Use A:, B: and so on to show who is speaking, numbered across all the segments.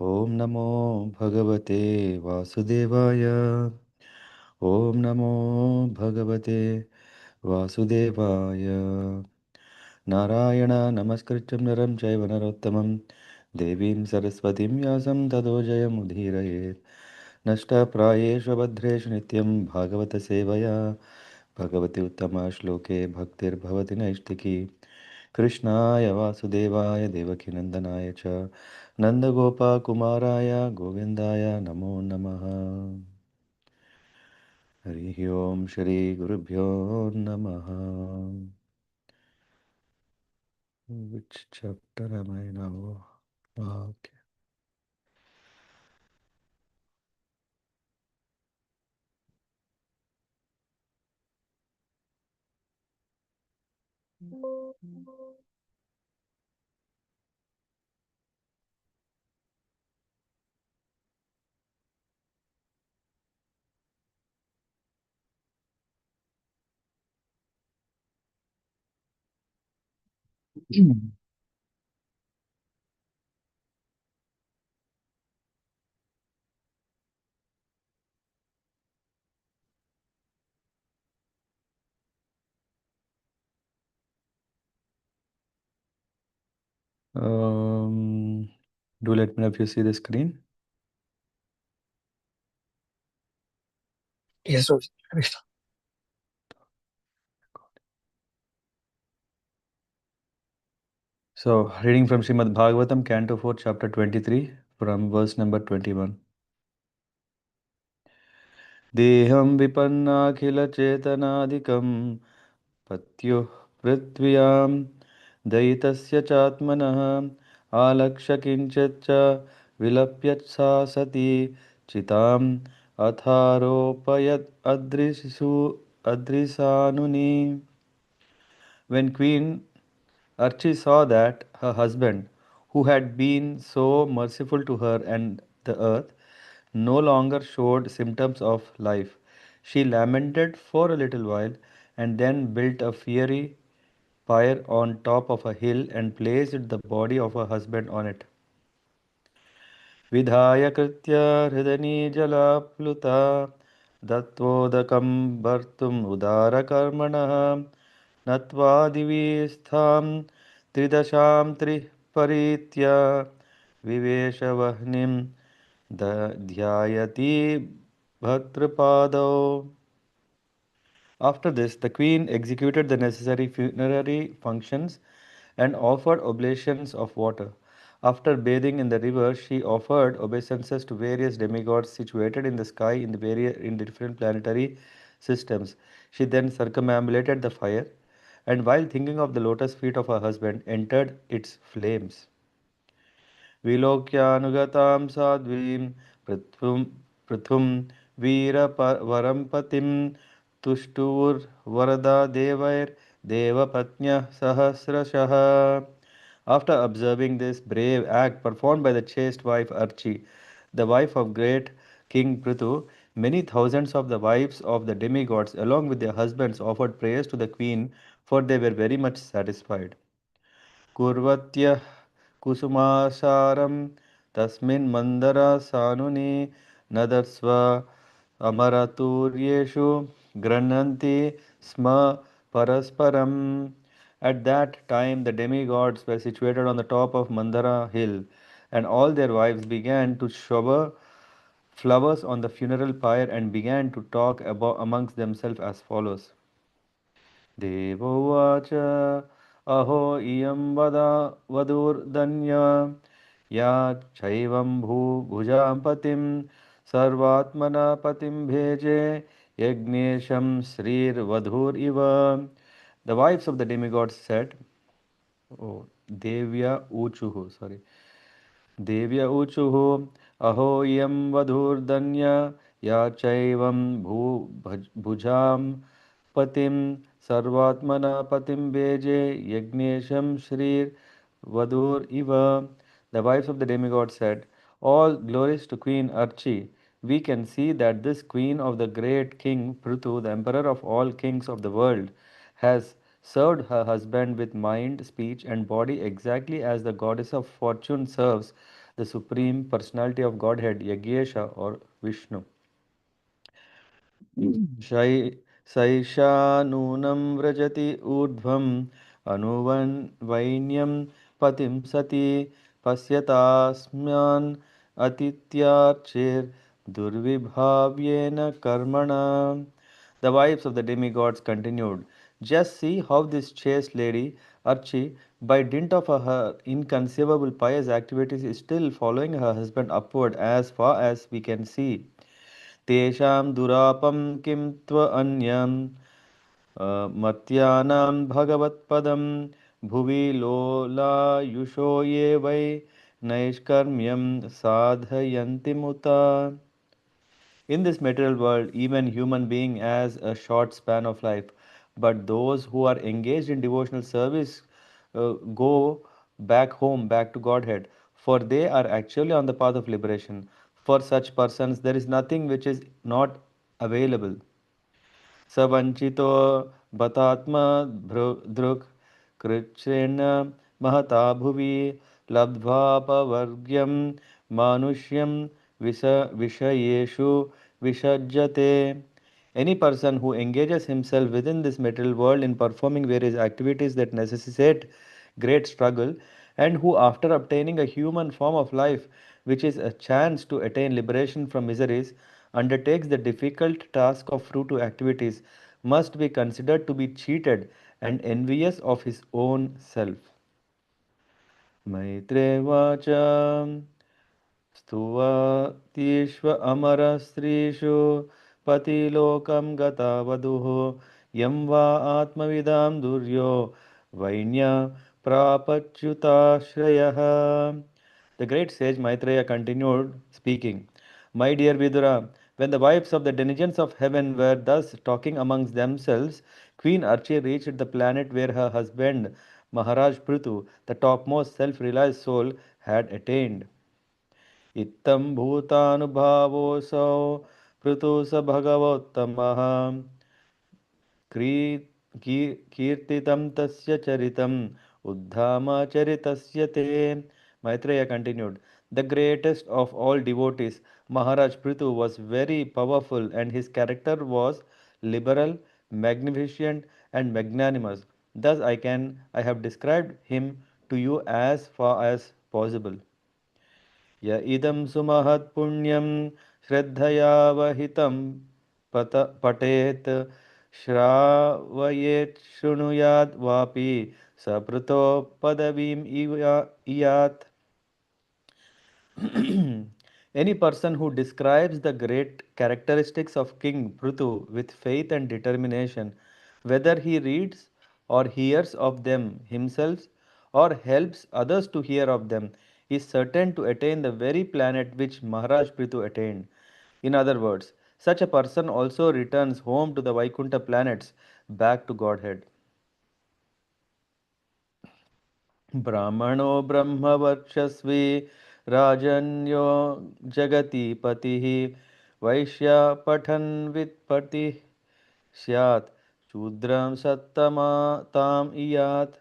A: Om Namo Bhagavate Vasudevaya. Om Namo Bhagavate Vasudevaya. Narayana Namaskrityam Naram Chaiva Narottamam Devim Saraswatim Vyasam Tado Jayamudhirayet. Nashta Prayesha Bhadreshu Nityam Bhāgavata-sevayā Bhagavati Uttama Shloke Bhaktir Bhavati Naishtiki Krishnaya Vasudevaya Devaki Nandanaya Cha Nandagopa Kumaraya Govindaya Namo Namaha. Harihi Om Shri Gurubhyo Namaha. Which chapter am I now? Okay. Do let me know if you see the screen.
B: Yes, Krishna.
A: So, reading from Srimad Bhagavatam, Canto 4, Chapter 23, from verse number 21. Deham vipannakhila chetanadikam patyuh prithviyam daitasya chatmanah alaksha kinchacha vilapyat sa sati chitam atharopayat adrisanuni. When Queen Archie saw that her husband, who had been so merciful to her and the earth, no longer showed symptoms of life. She lamented for a little while and then built a fiery pyre on top of a hill and placed the body of her husband on it. विधाय कृत्य हृदनी जलाप्लुता दत्वोदकं भर्तुम् उदारकर्मणः नत्वा दिवि स्थां त्रिदशां त्रिः परीत्य विवेशवह्निं ध्यायति भर्तृपादौ. After this, the queen executed the necessary funerary functions and offered oblations of water. After bathing in the river, she offered obeisances to various demigods situated in the sky in the different planetary systems. She then circumambulated the fire, and while thinking of the lotus feet of her husband, entered its flames. विलोक्यानुगतां साध्वीं पृथुं पृथुं वीरवरं तुष्टुर्वरदा देवैर्देवपत्न्यः सहस्रशः. After observing this brave act performed by the chaste wife Archi, the wife of great King Pṛthu, many thousands of the wives of the demigods along with their husbands offered prayers to the queen, for they were very much satisfied. कुर्वत्यः कुसुमासारं तस्मिन् मन्दरसानुनि नदस्व अमरतूर्येषु गृह्णन्ति स्म परस्परम्. At that time, the demigods were situated on the top of Mandara hill, and all their wives began to shower flowers on the funeral pyre and began to talk about amongst themselves as follows. देवोवाच अहो इयं वदा वधूर्धन्या या चैवं भूभुजां पतिं सर्वात्मना पतिं भेजे यज्ञेशं श्रीर्वधूरिव. The wives of the demigods said, oh, Devya Uchuhu, sorry. Devya Uchuhu, Aho Yam Vadhurdanya Yachaivam Bhujam Patim Sarvatmana Patim Beje Yagnesham Shrir Vadur Iva. The wives of the demigod said, all glories to Queen Archi. We can see that this queen of the great king Pṛthu, the emperor of all kings of the world, has served her husband with mind, speech, and body exactly as the goddess of fortune serves the Supreme Personality of Godhead, Yagyesha or Vishnu. शै सैषा नूनं व्रजति ऊर्ध्वम् अनुवैन्यं पतिं सति पश्यतास्मान् अतिथ्यार्चेर्दुर्विभाव्येन कर्मणा. The wives of the demigods continued, just see how this chaste lady, Archi, by dint of her inconceivable pious activities, is still following her husband upward as far as we can see. तेषां दुरापं किं त्वन्यं मर्त्यानां भगवत्पदं भुवि लोलायुषो ये वै नैष्कर्म्यं साधयन्ति मुता. In this material world, even human being has a short span of life, but those who are engaged in devotional service go back home, back to Godhead, for they are actually on the path of liberation. For such persons, there is nothing which is not available. सवञ्चितो बतात्मधृक् कृच्छ्रेण महता भुवि लब्ध्वापवर्ग्यं मानुष्यं विषयेषु विसज्जते. Any person who engages himself within this material world in performing various activities that necessitate great struggle, and who, after obtaining a human form of life, which is a chance to attain liberation from miseries, undertakes the difficult task of fruitive activities, must be considered to be cheated and envious of his own self. Maitrevacha स्तुवतीष्व अमरस्त्रीषु पतिलोकं गता वधूः यं वा आत्मविदां दुर्यो वैन्य प्रापच्युताश्रयः. The great sage Maitreya continued speaking, my dear Vidura, when the wives of the denizens of heaven were thus talking amongst themselves, Queen Archi reached the planet where her husband Mahārāja Pṛthu, the topmost self-realized soul, had attained. इत्थं भूतानुभावोऽसौ पृथु स भगवोत्तमः कीर्तितं तस्य चरितम् उद्धामचरितस्य ते. Maitreya continued, the greatest of all devotees, Maharaj Pṛthu, was very powerful and his character was liberal, magnificent and magnanimous. Thus I have described him to you as far as possible. य इदं सुमहत्पुण्यं श्रद्धयावहितं पठेत् श्रावयेत् शृणुयात् वापि सपृतो पदवीम् इयात्. Any person who describes the great characteristics of King Pṛthu with faith and determination, whether he reads or hears of them himself or helps others to hear of them, is certain to attain the very planet which Maharaj Pṛthu attained. In other words, such a person also returns home to the Vaikuntha planets, back to Godhead. ब्राह्मणो ब्रह्मवर्चस्वी राजन्यो जगति पतिः वैश्या पठन् वित्पतिः स्यात् शूद्रं सत्तमाताम् इयात्.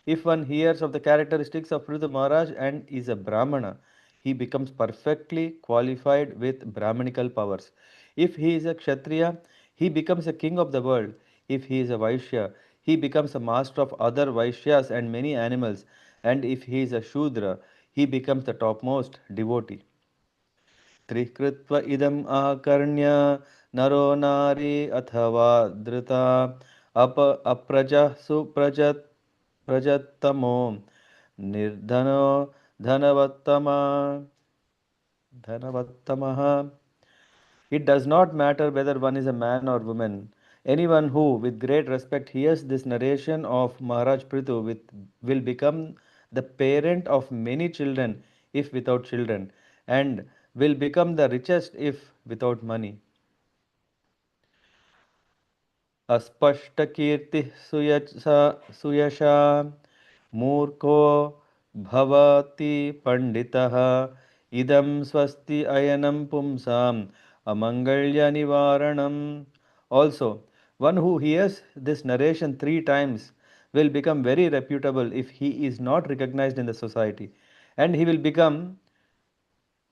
A: If one hears of the characteristics of Pṛthu Maharaj and is a Brahmana, he becomes perfectly qualified with Brahmanical powers. If he is a Kshatriya, he becomes a king of the world. If he is a Vaishya, he becomes a master of other Vaishyas and many animals. And if he is a Shudra, he becomes the topmost devotee. त्रिकृत्व इदम् आकर्ण्य नरो नारी अथवा धृता अप्रजः प्रजत्तमो निर्धनो धनवत्तमः. It does not matter whether one is a man or woman. Anyone who, with great respect, hears this narration of Maharaj Pṛthu will become the parent of many children if without children, and will become the richest if without money. अस्पष्टकीर्तिः Suyasha मूर्खो भवति पंडितः इदं स्वस्ति अयनं पुंसाम् अमंगल्यनिवारणम्. Also, one who hears this narration three times will become very reputable if he is not recognized in the society, and he will become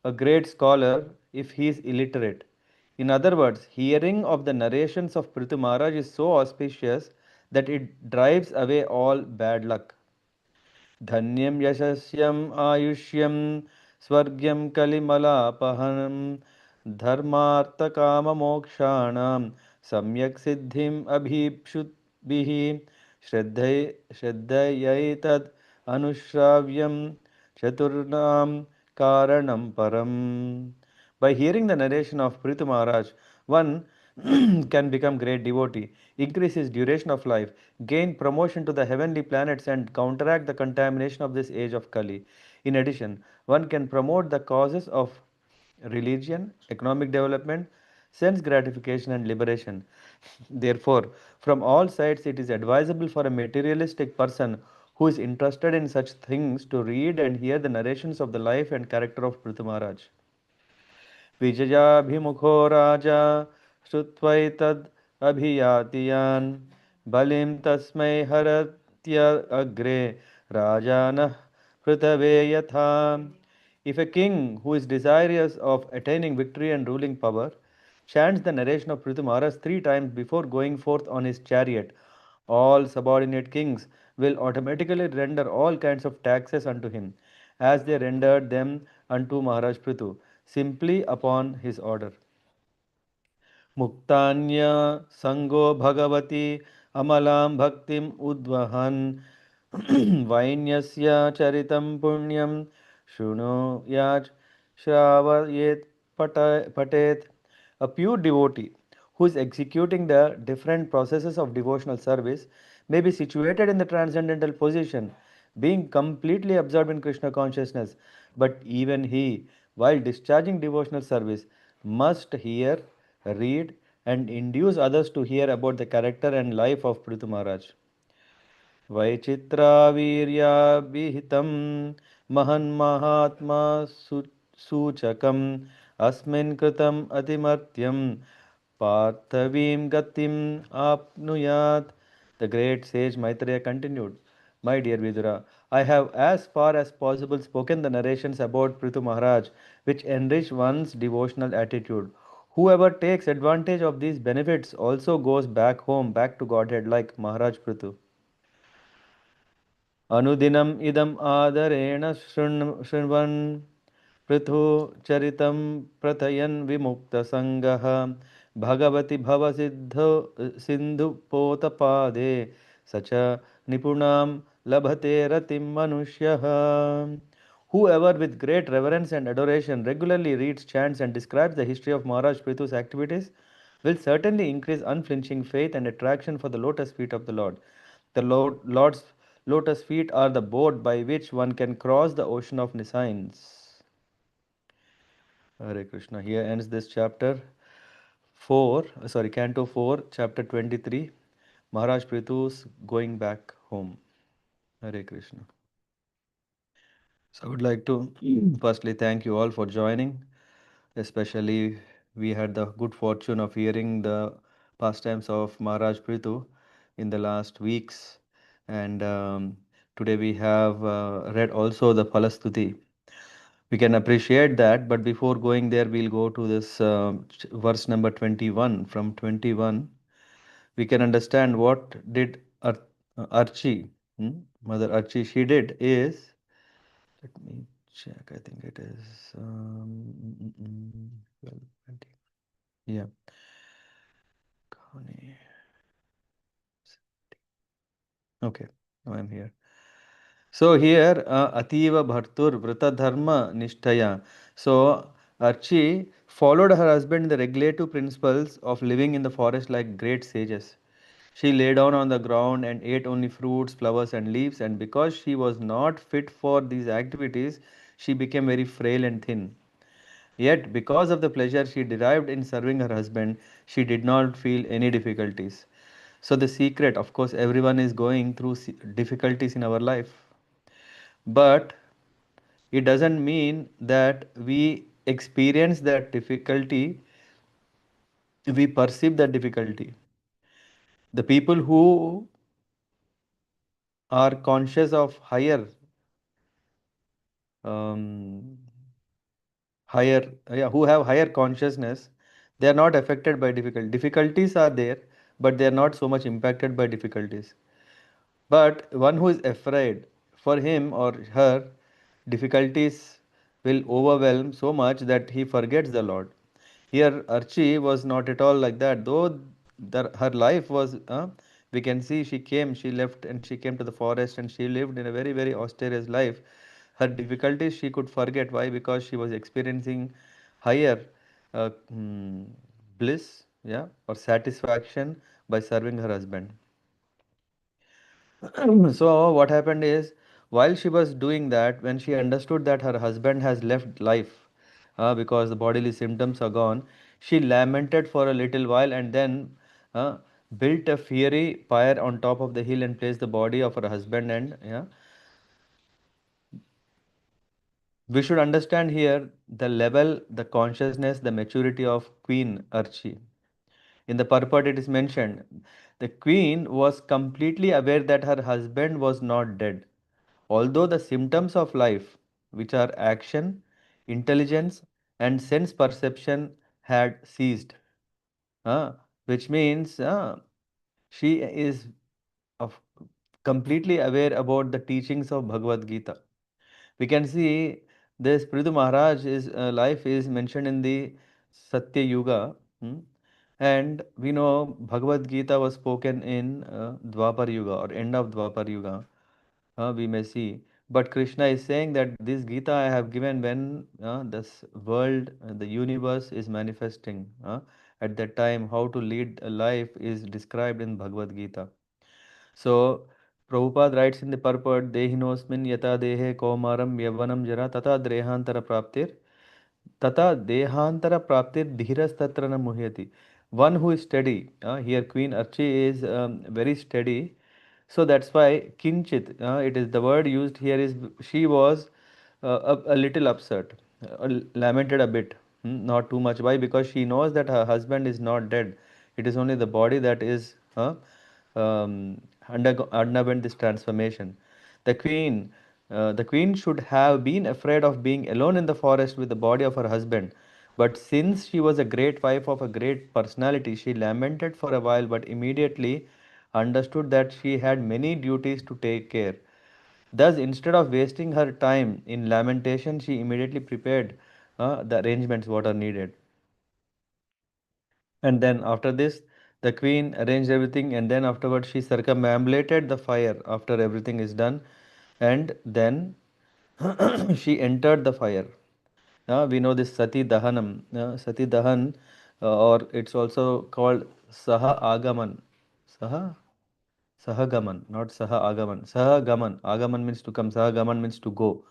A: a great scholar if he is illiterate. In other words, hearing of the narrations of Pṛthu Maharaj is so auspicious that it drives away all bad luck. धन्यं यशस्यम् आयुष्यं स्वर्ग्यं कलिमलापहनं धर्मार्थकाममोक्षाणां सम्यक् सिद्धिम् अभीप्सुभिः श्रद्धयैतद् अनुश्राव्यं चतुर्णां कारणं परम्. By hearing the narration of Pṛthu Maharaj, one can become great devotee, increase his duration of life, gain promotion to the heavenly planets, and counteract the contamination of this age of Kali. In addition, one can promote the causes of religion, economic development, sense gratification, and liberation. Therefore, from all sides, it is advisable for a materialistic person who is interested in such things to read and hear the narrations of the life and character of Pṛthu Maharaj. विजयाभिमुखो राजा श्रुत्वैतद् अभियाति यान् बलिं तस्मै हरत्य अग्रे राजानः पृथवे यथा. If a king who is desirous of attaining victory and ruling power chants the narration of Pṛthu Maharaj 3 times before going forth on his chariot, all subordinate kings will automatically render all kinds of taxes unto him, as they rendered them unto Maharaj Pṛthu, simply upon his order. मुक्तान्य संगो Bhagwati अमलां भक्तिम् उद्वहन् वैन्यस्य चरितं पुण्यं शृणुयात् श्रावयेत् पठेत्. A pure devotee who is executing the different processes of devotional service may be situated in the transcendental position, being completely absorbed in Krishna consciousness, but even he, while discharging devotional service, must hear, read, and induce others to hear about the character and life of Pṛthu Maharaj. वैचित्रावीर्याभिहितं महन्महात्मा सूचकम् अस्मिन् कृतम् अतिमर्त्यं पार्थवीं गतिम् आपनुयात्. The great sage Maitreya continued, My dear Vidura, I have as far as possible spoken the narrations about Pṛthu Maharaj, which enrich one's devotional attitude. Whoever takes advantage of these benefits also goes back home, back to Godhead like Maharaj Pṛthu. अनुदिनम् इदम् आदरेण शृण्वन् पृथु चरितं प्रथयन् विमुक्तसङ्गः भगवति भवसिद्धो सिन्धुपोतपादे स च निपुणां लभते रतिं मनुष्यः. Whoever with great reverence and adoration regularly reads, chants, and describes the history of Maharaj Pṛthu's activities will certainly increase unflinching faith and attraction for the lotus feet of the Lord. The Lord's lotus feet are the boat by which one can cross the ocean of nescience. Hare Krishna. Here ends this chapter 4, Canto 4, chapter 23. Maharaj Pṛthu's going back home. Hare Krishna. So I would like to firstly thank you all for joining. Especially, we had the good fortune of hearing the pastimes of Maharaj Pṛthu in the last weeks. And today we have read also the Phalastuti. We can appreciate that, but before going there, we'll go to this verse number 21. From 21, we can understand what did Archi, Mother Archi, she did is, let me check, I think it is 12, 20. Yeah. Okay, now I'm here. So here, Ativa Bhartur Vrata Dharma Nishtaya. So Archi followed her husband in the regulative principles of living in the forest like great sages. She lay down on the ground and ate only fruits, flowers, and leaves, and because she was not fit for these activities, she became very frail and thin. Yet, because of the pleasure she derived in serving her husband, she did not feel any difficulties. So, the secret, of course, everyone is going through difficulties in our life, but it doesn't mean that we experience that difficulty, we perceive that difficulty. The people who are conscious of higher um, higher, yeah, who have higher consciousness, they are not affected by difficulty. Difficulties are there, but they are not so much impacted by difficulties. But one who is afraid, for him or her, difficulties will overwhelm so much that he forgets the Lord. Here, Archie was not at all like that. Though her life was, we can see she left and she came to the forest and she lived in a very, very austere life. Her difficulties she could forget. Why? Because she was experiencing higher uh, mm, bliss, yeah, or satisfaction by serving her husband. So what happened is, while she was doing that, when she understood that her husband has left life, because the bodily symptoms are gone, she lamented for a little while and then uh, built a fiery pyre on top of the hill and placed the body of her husband. And yeah, we should understand here the level, the consciousness, the maturity of Queen Archie. In the purport, it is mentioned the queen was completely aware that her husband was not dead. Although the symptoms of life, which are action, intelligence, and sense perception, had ceased, uh, which means she is of completely aware about the teachings of Bhagavad Gita. We can see this Pṛthu Maharaj is life is mentioned in the Satya Yuga, and we know Bhagavad Gita was spoken in Dwapar Yuga or end of Dwapar Yuga. We may see. But Krishna is saying that this Gita I have given when this world, the universe is manifesting. At that time, how to lead a life is described in Bhagavad Gita. So, Prabhupada writes in the purport, Dehinosmin yata dehe kaumaram yavanam jara tata drehantara praptir tata dehantara praptir dhiras tatra na muhyati. One who is steady, here Queen Archie is very steady, so that's why kinchit, it is the word used here is she was a little upset, lamented a bit, not too much. Why? Because she knows that her husband is not dead. It is only the body that is underwent this transformation. The queen should have been afraid of being alone in the forest with the body of her husband. But since she was a great wife of a great personality, she lamented for a while, but immediately understood that she had many duties to take care. Thus, instead of wasting her time in lamentation, she immediately prepared the arrangements what are needed. And then after this, the queen arranged everything, and then afterwards she circumambulated the fire after everything is done, and then she entered the fire. We know this Sati Dahanam, Sati Dahan, or it's also called Saha Agaman. Saha? Sahagaman, not Saha Agaman. Sahagaman. Agaman means to come, Sahagaman means to go.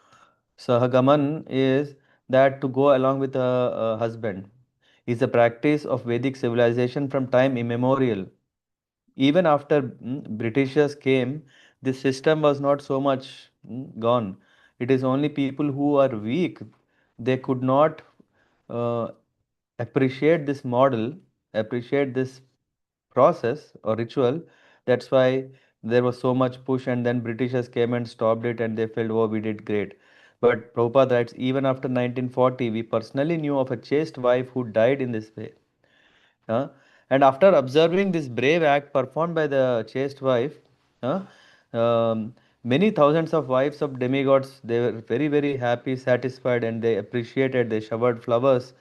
A: Sahagaman is that to go along with a husband is a practice of Vedic civilization from time immemorial. Even after Britishers came, this system was not so much gone. It is only people who are weak, they could not uh, appreciate this model, appreciate this process or ritual. That's why there was so much push, and then Britishers came and stopped it, and they felt, oh, we did great. But Prabhupada writes, even after 1940, we personally knew of a chaste wife who died in this way. Uh, and after observing this brave act performed by the chaste wife, uh, many thousands of wives of demigods, they were very, very happy, satisfied, and they appreciated, they showered flowers,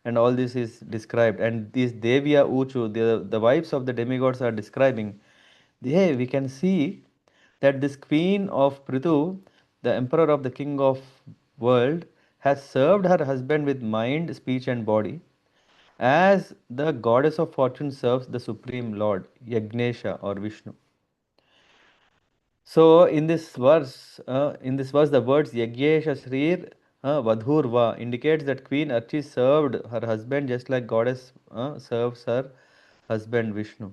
A: and all this is described. And these Devya Uchu, the wives of the demigods are describing, hey, we can see that this queen of Pṛthu, the emperor of the king of world, has served her husband with mind, speech, and body as the goddess of fortune serves the supreme lord, Yagnesha or Vishnu. So in this verse, the words Yagnesha Srir Vadhurva indicates that Queen Archie served her husband just like goddess serves her husband Vishnu.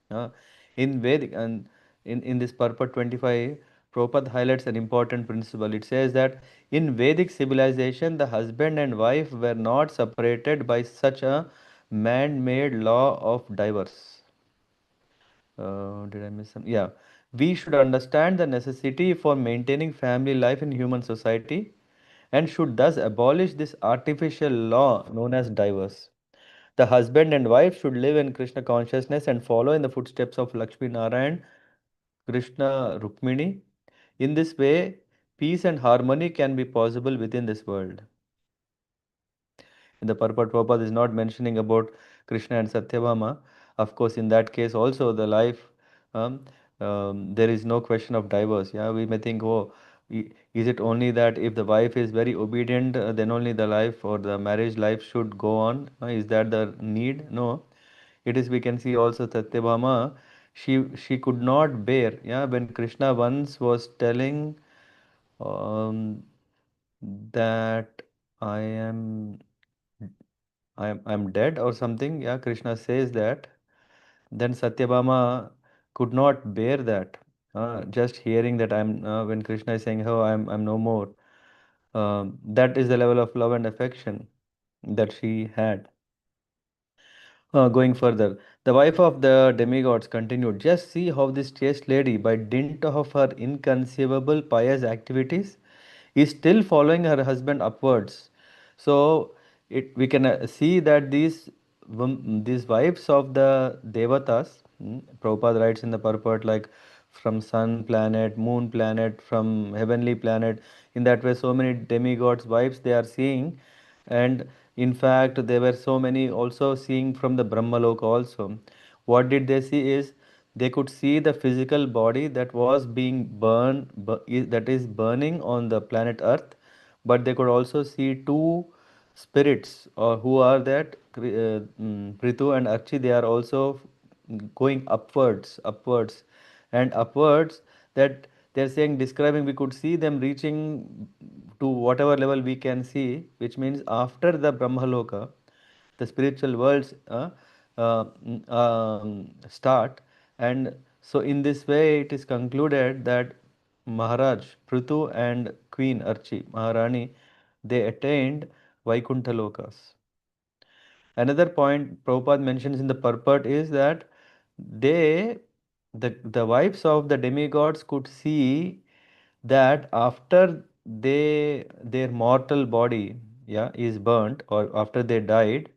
A: Uh, in Vedic and in this purport 25, Prabhupada highlights an important principle. It says that in Vedic civilization, the husband and wife were not separated by such a man-made law of divorce. Did I miss some? Yeah. We should understand the necessity for maintaining family life in human society, and should thus abolish this artificial law known as divorce. The husband and wife should live in Krishna consciousness and follow in the footsteps of Lakshmi Narayan, Krishna Rukmini. In this way, peace and harmony can be possible within this world. In the purport, Prabhupada is not mentioning about Krishna and Satyabhama. Of course, in that case also the life, um, there is no question of divorce. Yeah, we may think, oh, is it only that if the wife is very obedient, then only the life or the marriage life should go on? Is that the need? No. It is, we can see also Satyabhama, she could not bear. Yeah, when Krishna once was telling um, that I am I'm dead or something. Yeah, Krishna says that. Then Satyabhama could not bear that. Just hearing that I'm when Krishna is saying, "Oh, I'm no more." That is the level of love and affection that she had. Going further, the wife of the demigods continued. Just see how this chaste lady, by dint of her inconceivable pious activities, is still following her husband upwards. So we can see that these wives of the devatas, Prabhupada writes in the purport like from sun planet, moon planet, from heavenly planet. In that way, so many demigods' wives they are seeing, and in fact, there were so many also seeing from the Brahmaloka also. What did they see is they could see the physical body that was being burned, that is burning on the planet Earth, but they could also see two spirits who are that Pṛthu and Archi. They are also going upwards, and upwards that they're saying describing we could see them reaching to whatever level we can see, which means after the Brahmaloka, the spiritual worlds start, and so in this way it is concluded that Maharaj Pṛthu and Queen Archi Maharani they attained Vaikuntha Lokas. Another point Prabhupada mentions in the purport is that they, the wives of the demigods could see that after their mortal body is burnt or after they died,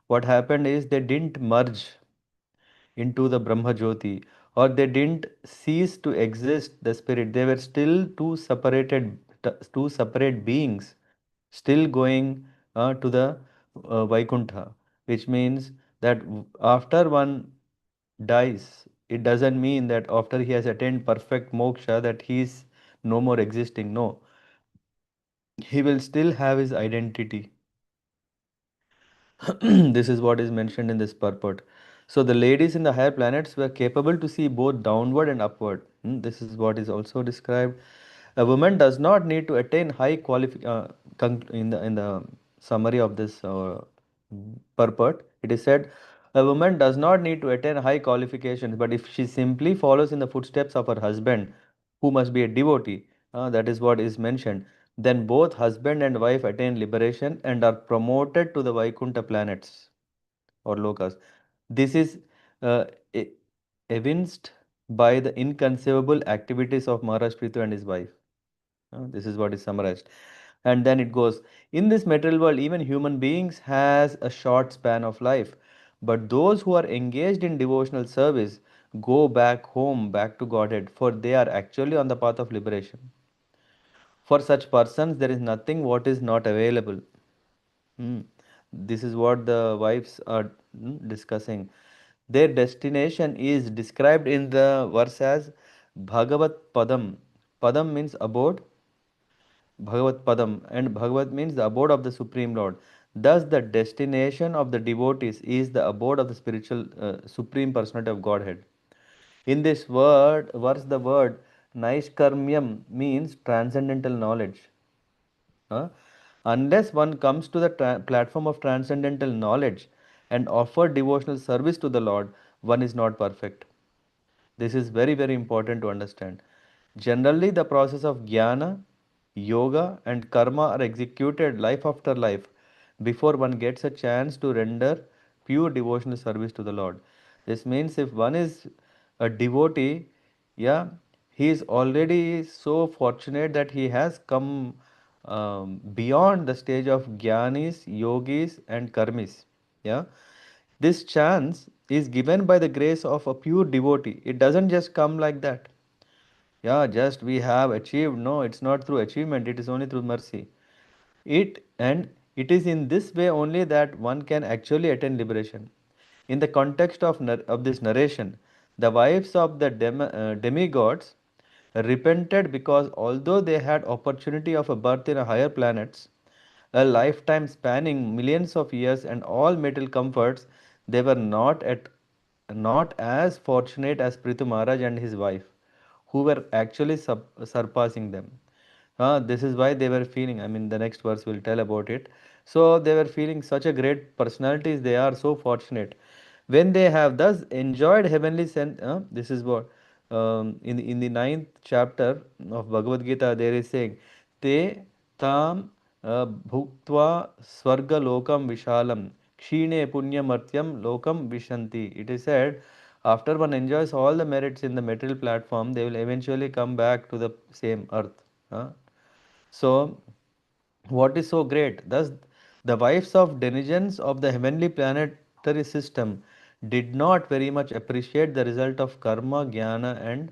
A: what happened is they didn't merge into the Brahma Jyoti or they didn't cease to exist the spirit. They were still two separate beings still going to the Vaikuntha, which means that after one dies, it doesn't mean that after he has attained perfect moksha that he is no more existing. No, he will still have his identity. This is what is mentioned in this purport. So the ladies in the higher planets were capable to see both downward and upward. This is what is also described. A woman does not need to attain high in the summary of this purport. It is said a woman does not need to attain high qualifications, but if she simply follows in the footsteps of her husband, who must be a devotee, that is what is mentioned, then both husband and wife attain liberation and are promoted to the Vaikuntha planets or lokas. This is uh, e- evinced by the inconceivable activities of Maharaj Pṛthu and his wife. This is what is summarized. And then it goes, in this material world, even human beings has a short span of life. But those who are engaged in devotional service go back home, back to Godhead, for they are actually on the path of liberation. For such persons, there is nothing what is not available. Hmm. This is what the wives are discussing. Their destination is described in the verse as Bhagavat Padam. Padam means abode, Bhagavat Padam, and Bhagavat means the abode of the Supreme Lord. Thus, the destination of the devotees is the abode of the spiritual Supreme Personality of Godhead. In this verse, the word Naishkarmyam means transcendental knowledge. Huh? Unless one comes to the platform of transcendental knowledge and offer devotional service to the Lord, one is not perfect. This is very, very important to understand. Generally, the process of jnana, yoga, and karma are executed life after life before one gets a chance to render pure devotional service to the Lord. This means if one is a devotee, yeah, he is already so fortunate that he has come beyond the stage of Gyanis, Yogis, and Karmis. Yeah, this chance is given by the grace of a pure devotee. It doesn't just come like that. Yeah, just we have achieved. No, it's not through achievement, it is only through mercy. It is in this way only that one can actually attain liberation. In the context of this narration, the wives of the demigods repented because although they had opportunity of a birth in a higher planets, a lifetime spanning millions of years and all material comforts, they were not as fortunate as Pṛthu Maharaj and his wife, who were actually surpassing them. This is why they were feeling. I mean, the next verse will tell about it. So they were feeling such a great personalities. They are so fortunate when they have thus enjoyed heavenly sense. This is what in the ninth chapter of Bhagavad Gita there is saying, "Te tam bhuktva swarga lokam vishalam kshine punyamartyam lokam vishanti." It is said, after one enjoys all the merits in the material platform, they will eventually come back to the same earth. Huh? So, what is so great? Thus, the wives of denizens of the heavenly planetary system did not very much appreciate the result of karma, jnana, and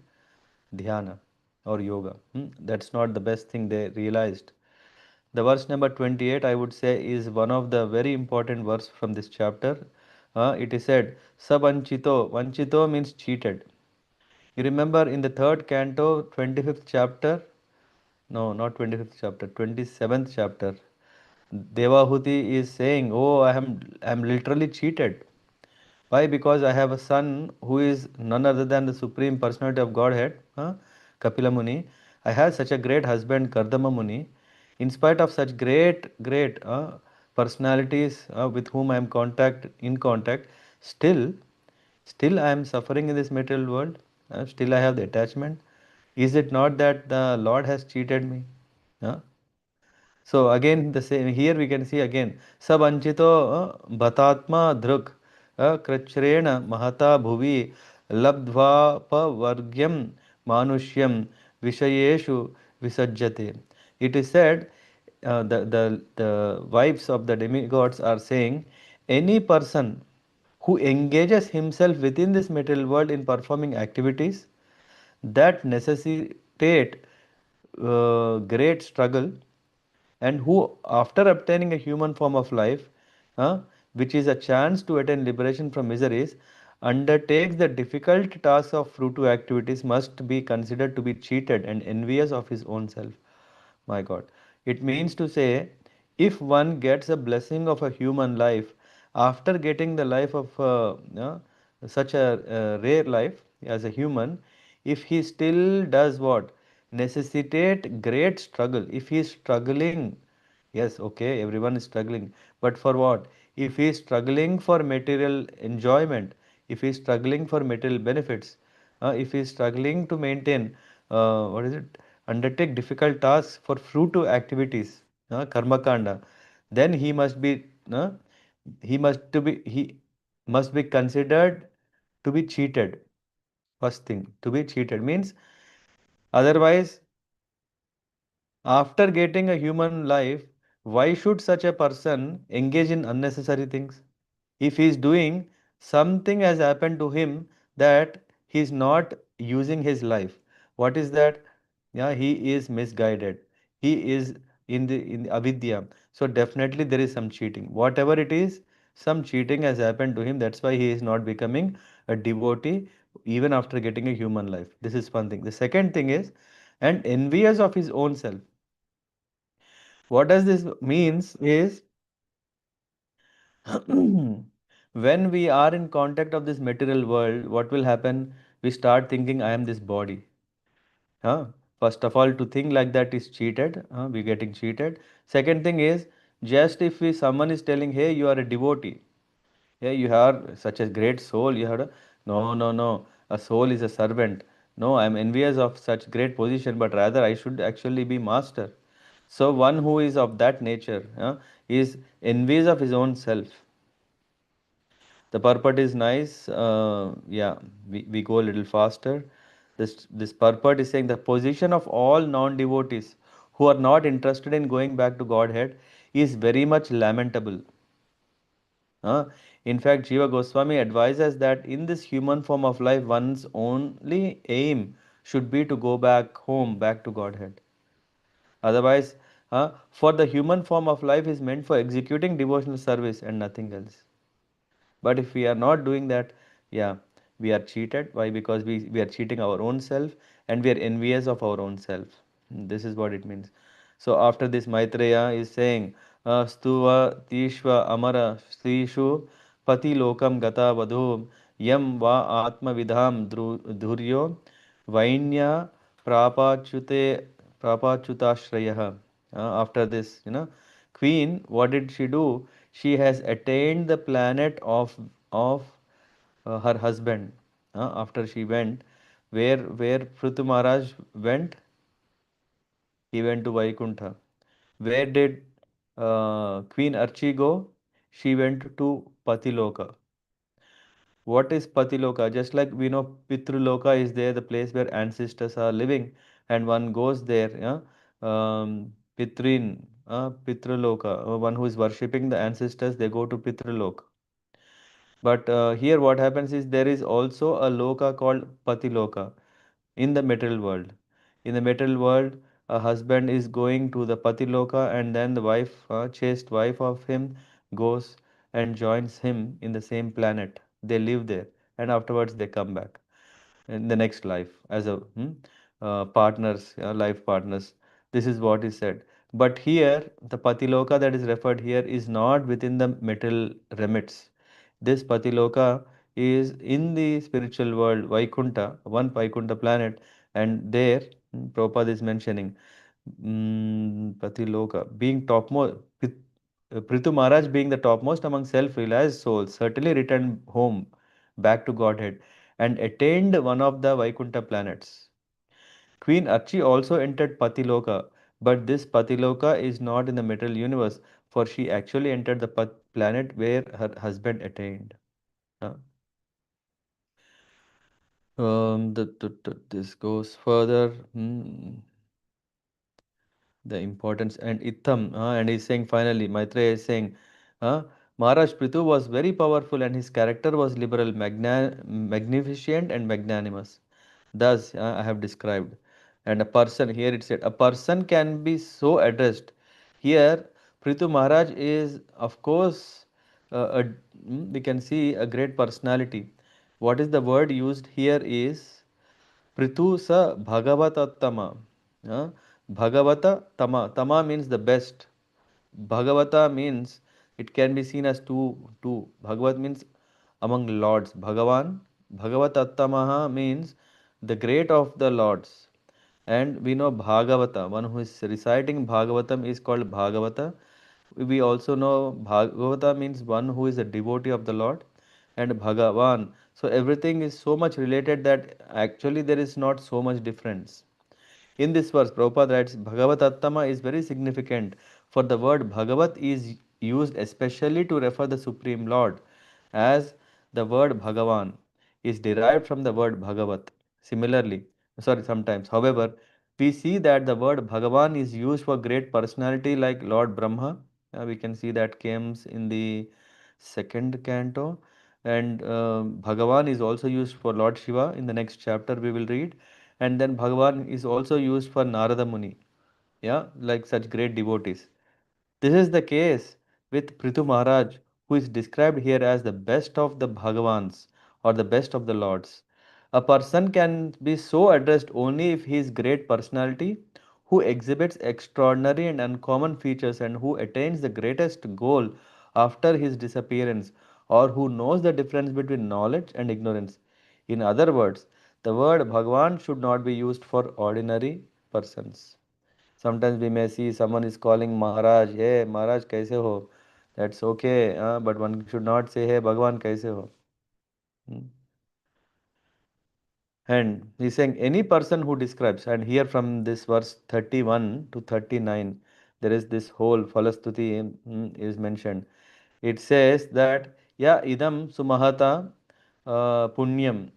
A: dhyana or yoga. That's not the best thing they realized. The verse number 28, I would say, is one of the very important verse from this chapter. It is said, Sabanchito. Vanchito means cheated. You remember in the third canto, 25th chapter, no, not 25th chapter, 27th chapter. Devahuti is saying, "Oh, I'm literally cheated. Why? Because I have a son who is none other than the Supreme Personality of Godhead, Kapila Muni. I have such a great husband, Kardama Muni. In spite of such great personalities with whom I am in contact, still, still I am suffering in this material world. Still I have the attachment. Is it not that the Lord has cheated me? Huh? So again, the same here we can see again. Sabanchito bhatatma druk krachrena mahata bhuvi labdva pavargyam manushyam vishayeshu visajjate. It is said, the wives of the demigods are saying, any person who engages himself within this material world in performing activities that necessitate great struggle, and who, after obtaining a human form of life, uh, which is a chance to attain liberation from miseries, undertakes the difficult task of fruitive activities, must be considered to be cheated and envious of his own self. My God. It means to say, if one gets a blessing of a human life, after getting the life of such a rare life as a human, if he still does what? Necessitate great struggle. If he is struggling, yes, okay, everyone is struggling. But for what? If he is struggling for material enjoyment, if he is struggling for material benefits, if he is struggling to maintain, what is it? Undertake difficult tasks for fruitive activities, karma kanda, then uh, he must be considered to be cheated. First thing, to be cheated means otherwise, after getting a human life, why should such a person engage in unnecessary things? If he is doing, something has happened to him that he is not using his life. What is that? Yeah, he is misguided. He is in the avidya. So definitely there is some cheating. Whatever it is, some cheating has happened to him. That's why he is not becoming a devotee even after getting a human life. This is one thing. The second thing is, and envious of his own self. What does this means is, when we are in contact of this material world, what will happen? We start thinking, I am this body. Huh? First of all, to think like that is cheated. We're getting cheated. Second thing is, just if someone is telling, hey, you are a devotee. Hey, you have such a great soul. You have no, no, no. A soul is a servant. No, I am envious of such great position, but rather I should actually be master. So one who is of that nature is envious of his own self. The purport is nice. Yeah, we go a little faster. This purport is saying the position of all non-devotees who are not interested in going back to Godhead is very much lamentable. In fact, Jiva Goswami advises that in this human form of life, one's only aim should be to go back home, back to Godhead. Otherwise, for the human form of life is meant for executing devotional service and nothing else. But if we are not doing that, yeah, we are cheated. Why? Because we are cheating our own self and we are envious of our own self. This is what it means. So after this, Maitreya is saying, Stuva Tishva Amara Srishu Pati Lokam Gata Vadhum Yam Va Atma Vidham Dhuryo Vainya Prapachute Prapachutashrayah. After this, Queen, what did she do? She has attained the planet of her husband. After she went, where Pṛthu Maharaj went, he went to Vaikuntha. Where did Queen Archi go? She went to Patiloka. What is Patiloka? Just like we know Pitruloka is there, the place where ancestors are living, and one goes there. Yeah? Pitruloka, one who is worshipping the ancestors, they go to Pitruloka. But here what happens is there is also a loka called Patiloka in the material world. In the material world, a husband is going to the Patiloka and then the wife, chaste wife of him, goes and joins him in the same planet. They live there and afterwards they come back in the next life as a partners, life partners. This is what is said. But here, the Patiloka that is referred here is not within the material remits. This Patiloka is in the spiritual world, Vaikunta, one Vaikunta planet, and there, Prabhupada is mentioning Patiloka being topmost. Pṛthu Maharaj being the topmost among self-realized souls, certainly returned home back to Godhead and attained one of the Vaikunta planets. Queen Archi also entered Patiloka, but this Patiloka is not in the material universe, for she actually entered the planet where her husband attained. Uh, this goes further. The importance and Itham, and he's saying finally, Maitreya is saying, Maharaj Pṛthu was very powerful and his character was liberal, magnificent and magnanimous. Thus, I have described. And a person, here it said, a person can be so addressed. Here, Pṛthu Maharaj is, of course, we can see a great personality. What is the word used here is Pṛthu sa Bhāgavata-tama. Bhagavata Tama. Tama means the best. Bhagavata means it can be seen as two. Bhagavat means among lords. Bhagavan. Bhagavatattamaha means the great of the lords. And we know Bhagavata, one who is reciting Bhagavatam is called Bhagavata. We also know Bhagavata means one who is a devotee of the Lord and Bhagavan. So everything is so much related that actually there is not so much difference. In this verse, Prabhupada writes, Bhagavatattama is very significant, for the word Bhagavat is used especially to refer the Supreme Lord, as the word Bhagavan is derived from the word Bhagavat. Similarly, sometimes. However, we see that the word Bhagavan is used for great personality like Lord Brahma. We can see that comes in the second canto. And Bhagavan is also used for Lord Shiva. In the next chapter, we will read. And then Bhagavan is also used for Narada Muni, yeah, like such great devotees. This is the case with Pṛthu Maharaj, who is described here as the best of the Bhagavans or the best of the lords. A person can be so addressed only if he is great personality, who exhibits extraordinary and uncommon features and who attains the greatest goal after his disappearance, or who knows the difference between knowledge and ignorance. In other words, the word Bhagavan should not be used for ordinary persons. Sometimes we may see someone is calling Maharaj, hey Maharaj, kaise ho? That's okay, but one should not say, hey Bhagavan, kaise ho? Hmm. And he's saying any person who describes, and here from this verse 31 to 39, there is this whole Falastuti is mentioned. It says that, yeah, idam sumahata punyam.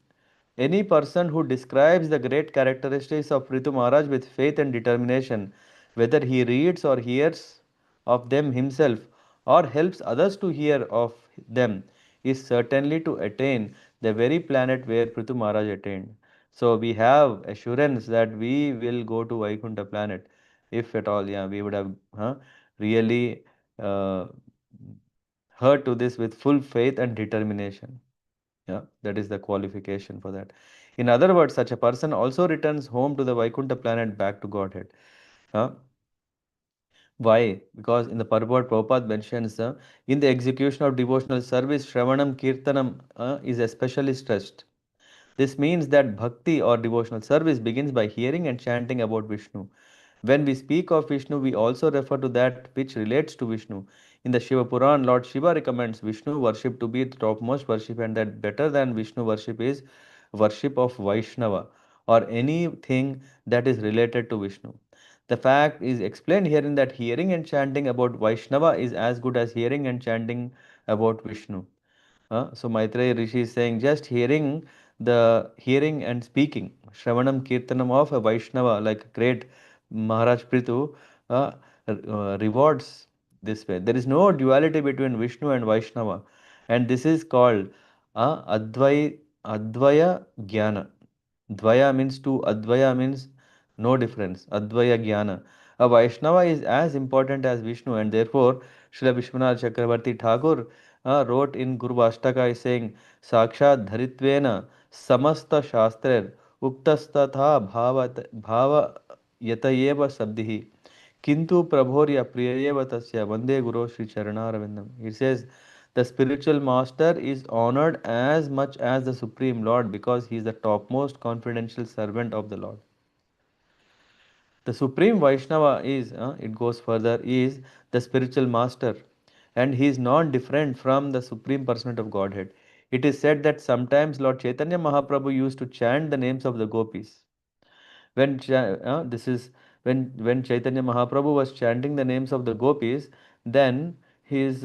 A: Any person who describes the great characteristics of Pṛthu Maharaj with faith and determination, whether he reads or hears of them himself or helps others to hear of them, is certainly to attain the very planet where Pṛthu Maharaj attained. So we have assurance that we will go to Vaikuntha planet, if at all, yeah, we would have really uh, heard to this with full faith and determination. Yeah, that is the qualification for that. In other words, such a person also returns home to the Vaikuntha planet, back to Godhead. Huh? Why? Because in the purport, Prabhupada mentions in the execution of devotional service, Shravanam Kirtanam is especially stressed. This means that bhakti or devotional service begins by hearing and chanting about Vishnu. When we speak of Vishnu, we also refer to that which relates to Vishnu. In the Shiva Puran, Lord Shiva recommends Vishnu worship to be the topmost worship, and that better than Vishnu worship is worship of Vaishnava or anything that is related to Vishnu. The fact is explained here in that hearing and chanting about Vaishnava is as good as hearing and chanting about Vishnu. So Maitreya Rishi is saying just hearing and speaking, Shravanam Kirtanam of a Vaishnava, like great Maharaj Pṛthu, rewards this way. There is no duality between Vishnu and Vaishnava, and this is called Advaya Jnana. Dvaya means two, Advaya means no difference. Advaya Jnana. A Vaishnava is as important as Vishnu, and therefore Srila Vishwanath Chakravarti Thakur wrote in Guru Ashtaka is saying, Sakshat Dharitvena Samasta Shastrer Uktastatha Bhava Yatayeva Sabdihi Kintu Prabhorya Priyayeva Tasya Vande Guru Sri Charanaravindam. He says, the spiritual master is honored as much as the Supreme Lord because he is the topmost confidential servant of the Lord. The Supreme Vaishnava is, it goes further, is the spiritual master, and he is not different from the Supreme Personality of Godhead. It is said that sometimes Lord Chaitanya Mahaprabhu used to chant the names of the gopis. This is when Chaitanya Mahaprabhu was chanting the names of the gopis, then his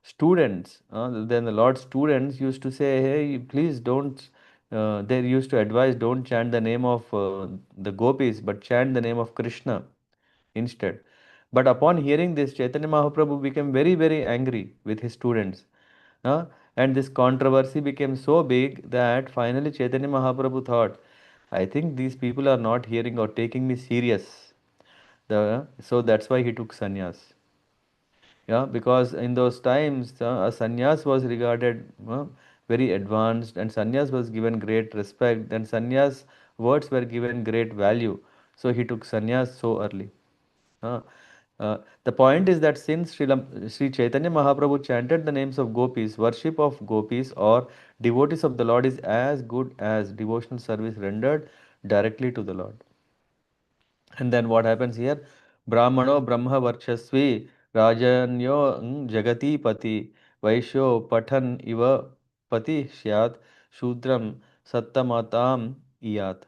A: students, then the Lord's students used to say, hey, please don't, they used to advise, don't chant the name of the gopis, but chant the name of Krishna instead. But upon hearing this, Chaitanya Mahaprabhu became very, very angry with his students. And this controversy became so big that finally Chaitanya Mahaprabhu thought, I think these people are not hearing or taking me serious. So that's why he took sannyas. Yeah, because in those times, a sannyas was regarded very advanced, and sannyas was given great respect, and sannyas words were given great value. So he took sannyas so early. Uh, the point is that since Sri Chaitanya Mahaprabhu chanted the names of gopis, worship of gopis or devotees of the Lord is as good as devotional service rendered directly to the Lord. And then what happens here? Brahmano Brahma Varchasvi Rajanyo Jagati Pati Vaishyo Pathan Iva Pati Shyat Shudram Sattamatam Iyat.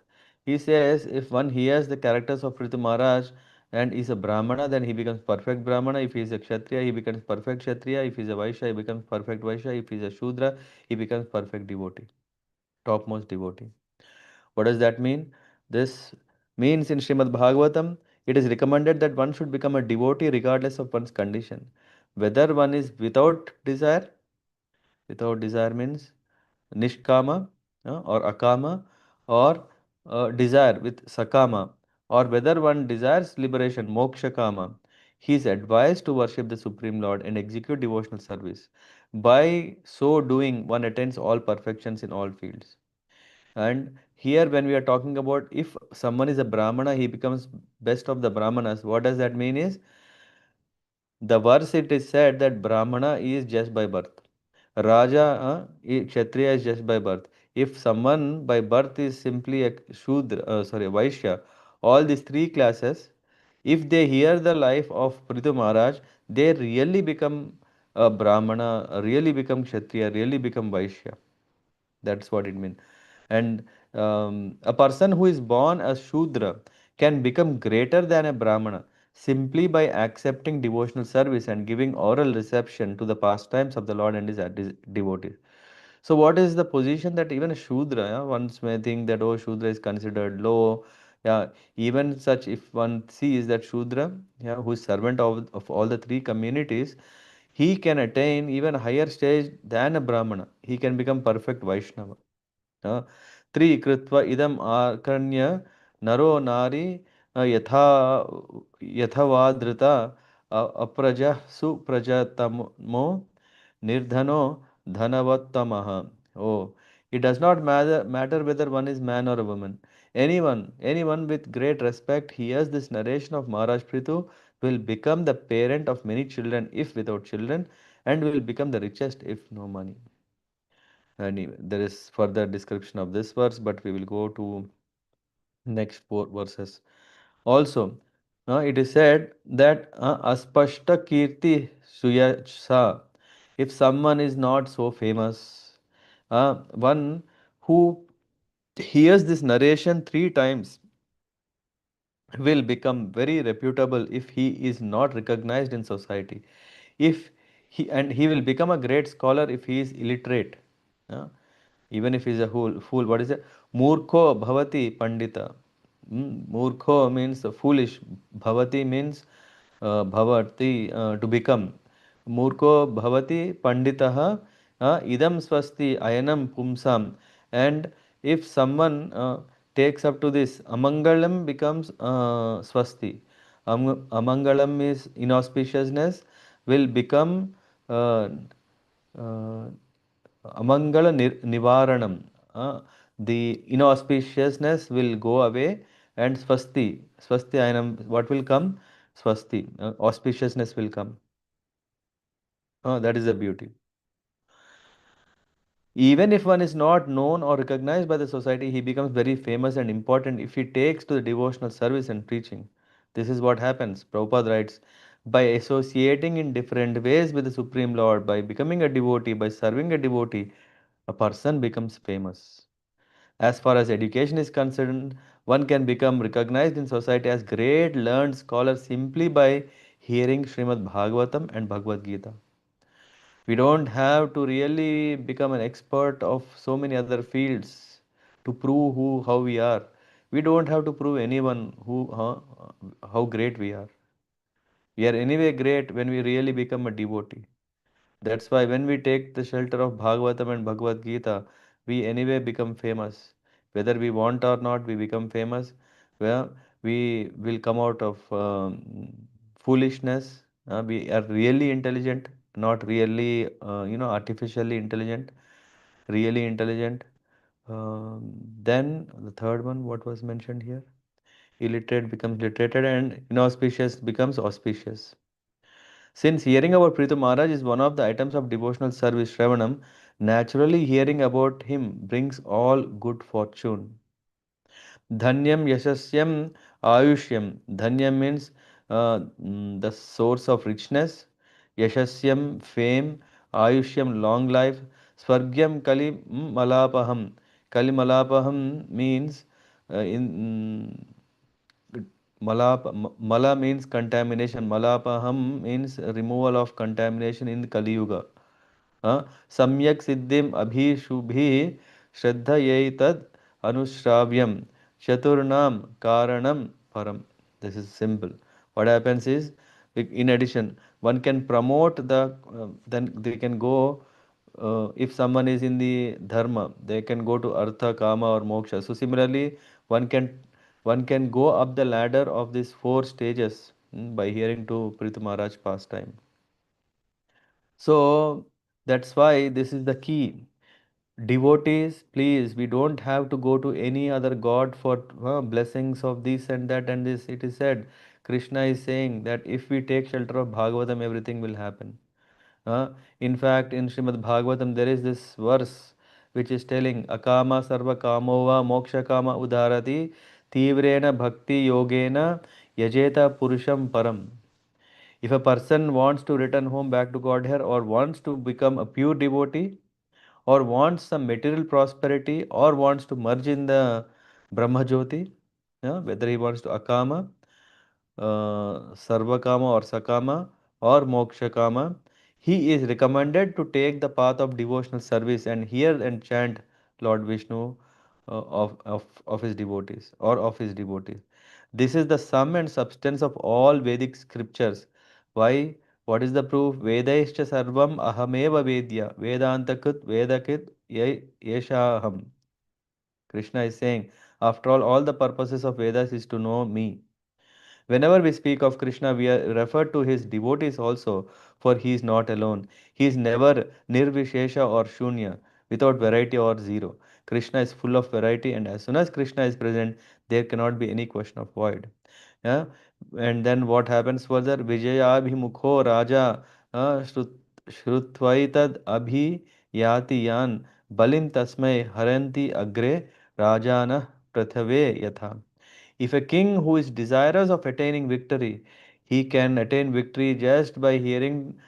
A: He says if one hears the characters of Pṛthu Maharaj and is a Brahmana, then he becomes perfect Brahmana. If he is a Kshatriya, he becomes perfect Kshatriya. If he is a Vaishya, he becomes perfect Vaishya. If he is a Shudra, he becomes perfect devotee, topmost devotee. What does that mean? This means in Srimad Bhagavatam, it is recommended that one should become a devotee regardless of one's condition. Whether one is without desire means nishkama or akama, or desire with sakama, or whether one desires liberation, moksha kama, he is advised to worship the Supreme Lord and execute devotional service. By so doing, one attains all perfections in all fields. And here, when we are talking about if someone is a Brahmana, he becomes best of the Brahmanas. What does that mean is the verse it is said that Brahmana is just by birth. Raja, Kshatriya is just by birth. If someone by birth is simply a Shudra, Vaishya, all these three classes, if they hear the life of Pṛthu Maharaj, they really become a Brahmana, really become Kshatriya, really become Vaishya. That's what it means. And a person who is born a Shudra can become greater than a Brahmana simply by accepting devotional service and giving oral reception to the pastimes of the Lord and his devotees. So, what is the position that even a Shudra, yeah, once may think that, oh, Shudra is considered low, Yeah, even such, if one sees that Shudra, yeah, who is servant of all the three communities, he can attain even higher stage than a Brahmana. He can become perfect Vaishnava. Uh, Tri Kritva idam akarnya naro nari yathavadrita apraja suprajatamo nirdhano dhanavattamaha. Oh, it does not matter whether one is man or a woman. Anyone with great respect hears this narration of Maharaj Pṛthu will become the parent of many children if without children, and will become the richest if no money. And there is further description of this verse, but we will go to next four verses. Also, it is said that aspashta kirti suyasa. If someone is not so famous, one who hears this narration three times will become very reputable if he is not recognized in society. If he will become a great scholar if he is illiterate. uh, Even if he is a fool. What is it? Murkho bhavati pandita. Murkho means foolish. Bhavati means bhavati, to become. Murkho bhavati panditaha idam swasti ayanam pumsam. And if someone takes up to this, amangalam becomes swasti. Amangalam is inauspiciousness, will become uh, uh, Amangala Nivaranam. The inauspiciousness will go away, and Swasti. Swasti Ainam, what will come? Swasti. Auspiciousness will come. That is the beauty. Even if one is not known or recognized by the society, he becomes very famous and important if he takes to the devotional service and preaching. This is what happens. Prabhupada writes, by associating in different ways with the Supreme Lord, by becoming a devotee, by serving a devotee, a person becomes famous. As far as education is concerned, one can become recognized in society as great learned scholar simply by hearing Srimad Bhagavatam and Bhagavad Gita. We don't have to really become an expert of so many other fields to prove how we are. We don't have to prove anyone how great we are. We are anyway great when we really become a devotee. That's why when we take the shelter of Bhagavatam and Bhagavad Gita, we anyway become famous. Whether we want or not, we become famous. Well, we will come out of foolishness. We are really intelligent, not really, artificially intelligent, really intelligent. Then the third one, what was mentioned here? Illiterate becomes literated, and inauspicious becomes auspicious. Since hearing about Pṛthu Maharaj is one of the items of devotional service, Shravanam, naturally hearing about him brings all good fortune. Dhanyam Yashasyam Ayushyam. Dhanyam means the source of richness. Yashasyam, fame. Ayushyam, long life. Swargyam Kali Malapaham. Kali Malapaham means Mala means contamination. Malapaham means removal of contamination in Kali Yuga. Samyak siddhim abhishubhi shraddhayetad anushravyam chaturnam karanam param. This is simple. What happens is, in addition, one can promote then they can go, if someone is in the dharma, they can go to artha, kama or moksha. So similarly, one can one can go up the ladder of these four stages by hearing to Pṛthu Maharaj pastime. So that's why this is the key. Devotees, please, we don't have to go to any other god for blessings of this and that and this. It is said, Krishna is saying that if we take shelter of Bhagavatam, everything will happen. In fact, in Srimad Bhagavatam, there is this verse which is telling, Akama sarva kamova moksha kama udharati tivrena bhakti yogena yajeta purusham param. If a person wants to return home back to Godhead, or wants to become a pure devotee, or wants some material prosperity, or wants to merge in the Brahma Jyoti, whether he wants to Akama, Sarvakama or Sakama, or Moksha Kama, he is recommended to take the path of devotional service and hear and chant Lord Vishnu, of his devotees or of his devotees. This is the sum and substance of all Vedic scriptures. Why? What is the proof? Vedaischa sarvam ahameva vedya. Vedantakut vedakit yeshaham. Krishna is saying, after all the purposes of Vedas is to know me. Whenever we speak of Krishna, we are referred to his devotees also, for he is not alone. He is never nirvishesha or shunya, without variety or zero. Krishna is full of variety, and as soon as Krishna is present, there cannot be any question of void. Yeah? And then what happens further? Vijayabhimukho Raja Shrutvaitad Abhi Yati Yan Balim Tasmai Haranti Agre Rajana Prathave Yatha. If a king who is desirous of attaining victory, he can attain victory just by hearing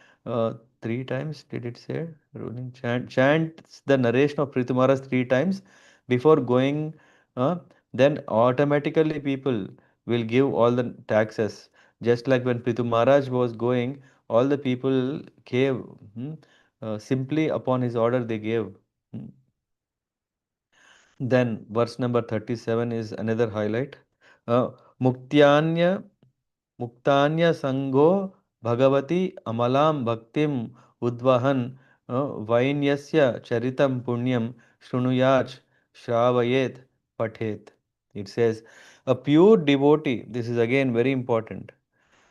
A: three times. Did it say? Ruling chants the narration of Pṛthu Maharaj three times before going. Uh, then automatically people will give all the taxes. Just like when Pṛthu Maharaj was going, all the people gave simply upon his order they gave. Hmm. Then verse number 37 is another highlight. Muktyanya Muktanya Sango Bhagavati Amalam Bhaktim Udvahan Vainyasya Charitam Punyam Shrunuyach Shravayet Pathet. It says, a pure devotee, this is again very important.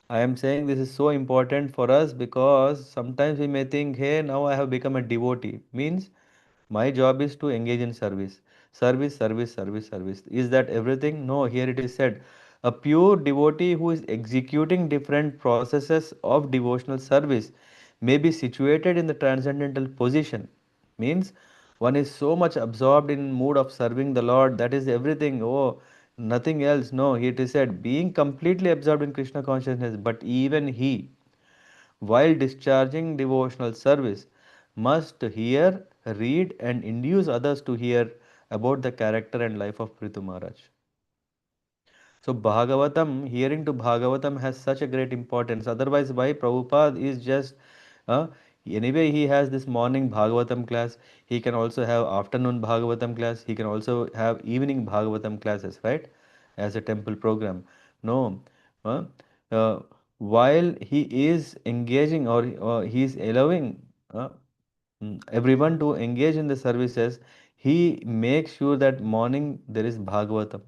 A: I am saying this is so important for us because sometimes we may think, hey, now I have become a devotee. Means my job is to engage in service. Service, service, service, service. Is that everything? No, here it is said. A pure devotee who is executing different processes of devotional service may be situated in the transcendental position. Means one is so much absorbed in mood of serving the Lord, that is everything. Oh, nothing else. No, it is said, being completely absorbed in Krishna consciousness, but even he, while discharging devotional service, must hear, read, and induce others to hear about the character and life of Pṛthu Maharaj. So, Bhagavatam, hearing to Bhagavatam has such a great importance. Otherwise, why Prabhupada is just, uh, anyway, he has this morning Bhagavatam class. He can also have afternoon Bhagavatam class. He can also have evening Bhagavatam classes, right? As a temple program. No. Uh, uh, while he is engaging or he is allowing everyone to engage in the services, he makes sure that morning there is Bhagavatam.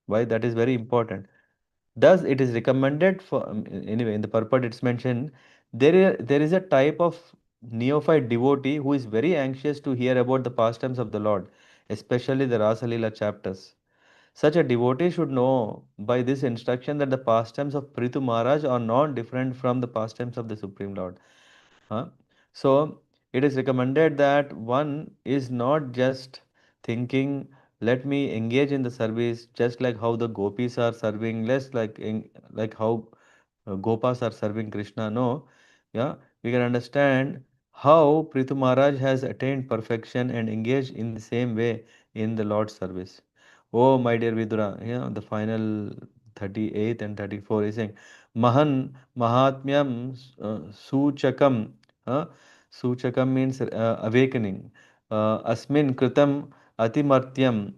A: Why? That is very important. Thus, it is recommended for anyway in the purport it's mentioned there is a type of neophyte devotee who is very anxious to hear about the pastimes of the Lord, especially the Rasa Leela chapters. Such a devotee should know by this instruction that the pastimes of Pṛthu Maharaj are not different from the pastimes of the Supreme Lord. Huh? So it is recommended that one is not just thinking, let me engage in the service just like how the gopis are serving, less like how gopas are serving Krishna. No, yeah, we can understand how Pṛthu Maharaj has attained perfection and engaged in the same way in the Lord's service. Oh, my dear Vidura, the final 38 and 34 is saying, Mahan Mahatmyam Suchakam. uh, Suchakam means awakening. Asmin Kritam Atimartyam.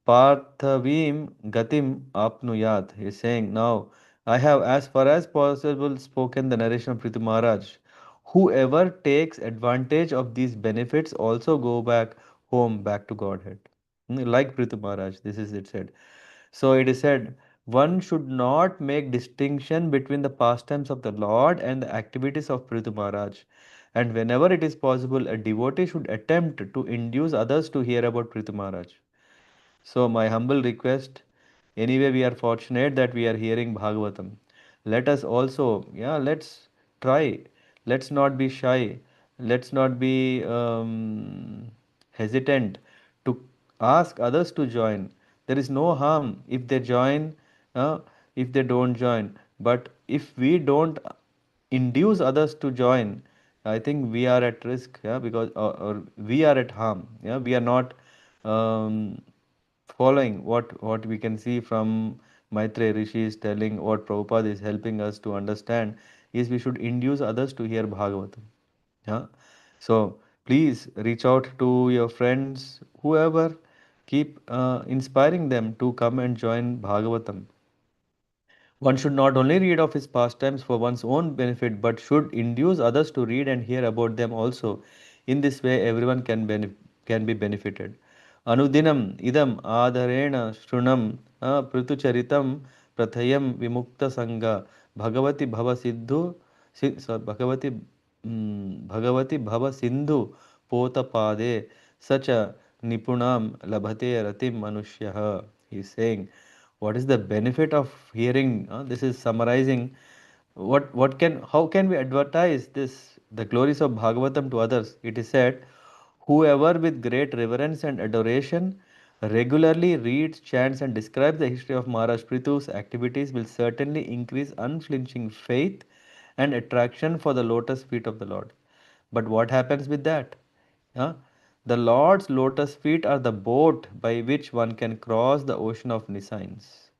A: Parthavim Gatim Apnuyat. He is saying, now I have as far as possible spoken the narration of Pṛthu Maharaj. Whoever takes advantage of these benefits also go back home, back to Godhead. Like Pṛthu Maharaj, this is it said. So it is said, one should not make distinction between the pastimes of the Lord and the activities of Pṛthu Maharaj. And whenever it is possible, a devotee should attempt to induce others to hear about Pṛthu Maharaj. So, my humble request, anyway, we are fortunate that we are hearing Bhagavatam. Let us also, yeah, let's try. Let's not be shy. Let's not be hesitant to ask others to join. There is no harm if they join, uh, if they don't join. But if we don't induce others to join, I think we are at risk, yeah, because or we are at harm. Yeah, we are not. Um, Following what we can see from Maitreya Rishi is telling, what Prabhupada is helping us to understand is we should induce others to hear Bhagavatam. Yeah? So Please reach out to your friends, whoever, keep inspiring them to come and join Bhagavatam. One should not only read of his pastimes for one's own benefit, but should induce others to read and hear about them also. In this way, everyone can be benefited. Anudinam idam adharena shrunam prutucharitam prathayam vimukta sangha bhagavati bhava siddhu bhagavati bhagavati bhava sindhu potapade sacha nipunam labhate ratim manushyaha. He is saying, what is the benefit of hearing? This is summarizing what can how can we advertise this the glories of Bhagavatam to others. It is said, whoever with great reverence and adoration regularly reads, chants, and describes the history of Maharaj Pṛthu's activities will certainly increase unflinching faith and attraction for the lotus feet of the Lord. But what happens with that? Huh? The Lord's lotus feet are the boat by which one can cross the ocean of nescience.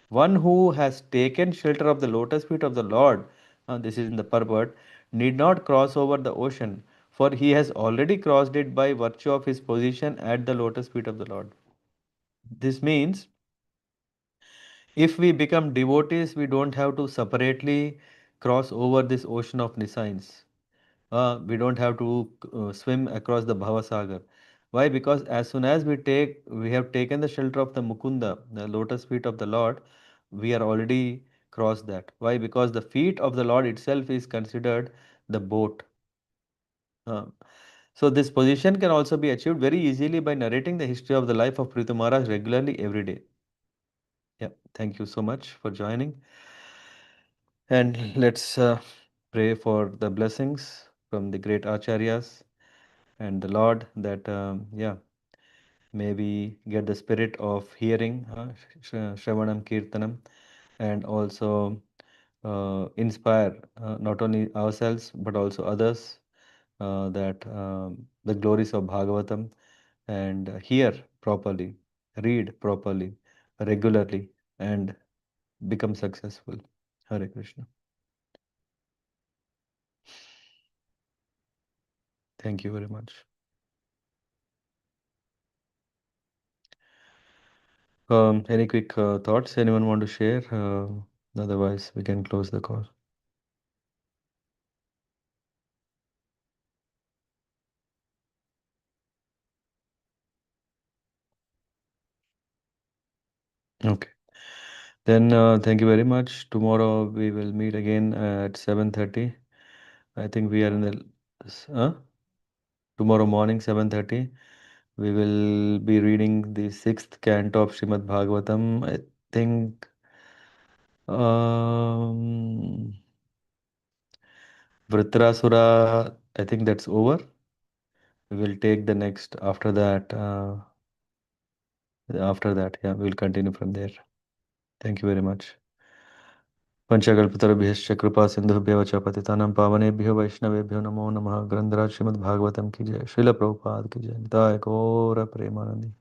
A: One who has taken shelter of the lotus feet of the Lord, this is in the purport, need not cross over the ocean, for he has already crossed it by virtue of his position at the lotus feet of the Lord. This means if we become devotees, we don't have to separately cross over this ocean of nescience. We don't have to swim across the Bhavasagar. Why? Because as soon as we have taken the shelter of the Mukunda, the lotus feet of the Lord, we are already crossed that. Why? Because the feet of the Lord itself is considered the boat. Uh, so this position can also be achieved very easily by narrating the history of the life of Pṛthu Maharaj regularly every day. Yeah, thank you so much for joining. And let's pray for the blessings from the great acharyas and the Lord that, may we get the spirit of hearing, Shravanam Kirtanam, and also inspire not only ourselves but also others that the glories of Bhagavatam and hear properly, read properly, regularly, and become successful. Hare Krishna. Thank you very much. Any quick thoughts anyone want to share? Otherwise, we can close the call. Okay. Then thank you very much. Tomorrow we will meet again at 7:30. I think we are in the tomorrow morning 7:30. We will be reading the sixth canto of Srimad Bhagavatam. I think um, Vritrasura. I think that's over. We will take the next after that. After that, yeah, we will continue from there. Thank you very much. पंचकल्पतरुभ्यश्च कृपा सिन्धुभ्यः च पतितानां पावनेभ्यो वैष्णवेभ्यो नमो नमः ग्रंथराज श्रीमद् भागवतम की जय श्रील प्रभुपाद की जय निताय गौर प्रेमानंदी।